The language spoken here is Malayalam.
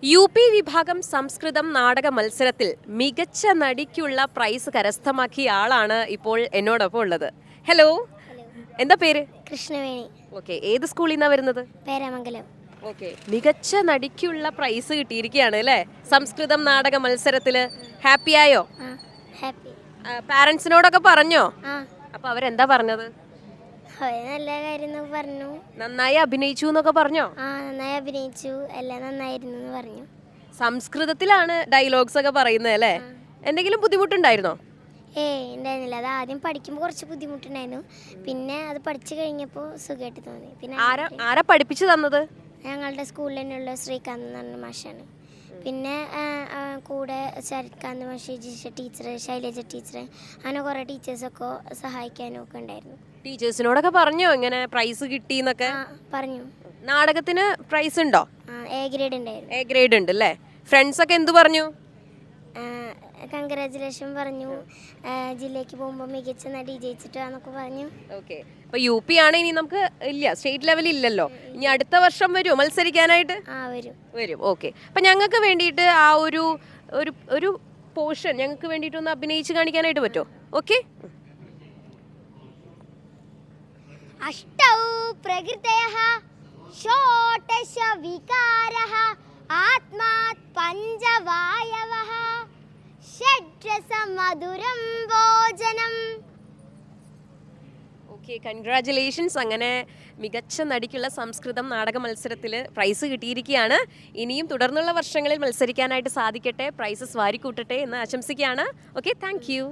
UP വിഭാഗം സംസ്കൃതം നാടക മത്സരത്തിൽ മികച്ച നടിക്കുള്ള പ്രൈസ് കരസ്ഥമാക്കിയ ആളാണ് ഇപ്പോൾ എന്നോടൊപ്പം ഉള്ളത്. ഹലോ, എന്താ പേര്? കൃഷ്ണവേണി. ഓക്കെ, ഏത് സ്കൂളിൽ നിന്നാണ് വരുന്നത്? പേരാമംഗലം. ഓക്കെ, മികച്ച നടിക്കുള്ള പ്രൈസ് കിട്ടിയിരിക്കുകയാണ് അല്ലേ സംസ്കൃതം നാടക മത്സരത്തില്. ഹാപ്പി ആയോ? ഹാപ്പി. പാരന്റ്സിനോടൊക്കെ പറഞ്ഞോ? അപ്പൊ അവരെന്താ പറഞ്ഞത്? നല്ല കാര്യം പറഞ്ഞു. നന്നായി അഭിനയിച്ചു എന്നൊക്കെ പറഞ്ഞോ? നന്നായി അഭിനയിച്ചു, എല്ലാം നന്നായിരുന്നു എന്ന് പറഞ്ഞു. സംസ്കൃതത്തിലാണ് ഡയലോഗ്സ് ഒക്കെ പറയുന്നത് അല്ലേ? എന്തെങ്കിലും ബുദ്ധിമുട്ടുണ്ടായിരുന്നോ? ഉണ്ടായിരുന്നില്ല. അത് ആദ്യം പഠിക്കുമ്പോൾ കുറച്ച് ബുദ്ധിമുട്ടുണ്ടായിരുന്നു. പിന്നെ അത് പഠിച്ചു കഴിഞ്ഞപ്പോൾ സുഖമായിട്ട് തോന്നി. പിന്നെ ആരാ പഠിപ്പിച്ചു തന്നത്? ഞങ്ങളുടെ സ്കൂളിൽ തന്നെയുള്ള ശ്രീകാന്ത് എന്ന് പറഞ്ഞ മാഷാണ്. പിന്നെ കൂടെ ശരത്കാന്ത് മാഷ്, ജിഷ ടീച്ചർ, ശൈലജ ടീച്ചർ, അങ്ങനെ കുറേ ടീച്ചേഴ്സൊക്കെ സഹായിക്കാനും ഒക്കെ ഉണ്ടായിരുന്നു. ടീച്ചേഴ്സിനോടൊക്കെ പറഞ്ഞോ ഇങ്ങനെ പ്രൈസ് കിട്ടിന്നൊക്കെ? പറഞ്ഞു. നാടകത്തിന് പ്രൈസ് ഉണ്ടോ? എ ഗ്രേഡ് ഉണ്ടായിരുന്നു. എ ഗ്രേഡ് ഉണ്ട് അല്ലേ? ഫ്രണ്ട്സ് ഒക്കെ എന്ത് പറഞ്ഞു? കൺഗ്രാജുലേഷൻ പറഞ്ഞു. ജില്ലയ്ക്ക് പോകുമ്പോൾ മികച്ച നടി ജയിച്ചിട്ടാന്നൊക്കെ പറഞ്ഞു. ഓക്കെ, അപ്പോൾ UP ആണ് ഇനി നമുക്ക് ഇല്ല, സ്റ്റേറ്റ് ലെവലിൽ ഇല്ലല്ലോ. ഇനി അടുത്ത വർഷം വരുമോ മത്സരിക്കാനായിട്ട്? വരും. ഓക്കെ, അപ്പം ഞങ്ങൾക്ക് വേണ്ടിയിട്ട് ആ ഒരു ഒരു ഒരു പോർഷൻ ഞങ്ങൾക്ക് വേണ്ടിയിട്ട് ഒന്ന് അഭിനയിച്ച് കാണിക്കാനായിട്ട് പറ്റുമോ? ഓക്കെ. അഷ്ടൗ പ്രകൃതയഃ ഷോഡശ വികാരഃ ആത്മാത് പഞ്ചവായവഃ ഷഡ്രസ മധുരം ഭോജനം. Okay, congratulations. അങ്ങനെ മികച്ച നടിക്കുള്ള സംസ്കൃതം നാടക മത്സരത്തിൽ പ്രൈസ് കിട്ടിയിരിക്കുകയാണ്. ഇനിയും തുടർന്നുള്ള വർഷങ്ങളിൽ മത്സരിക്കാനായിട്ട് സാധിക്കട്ടെ, പ്രൈസസ് വാരിക്കൂട്ടട്ടെ എന്ന് ആശംസിക്കുകയാണ്. Okay, thank you.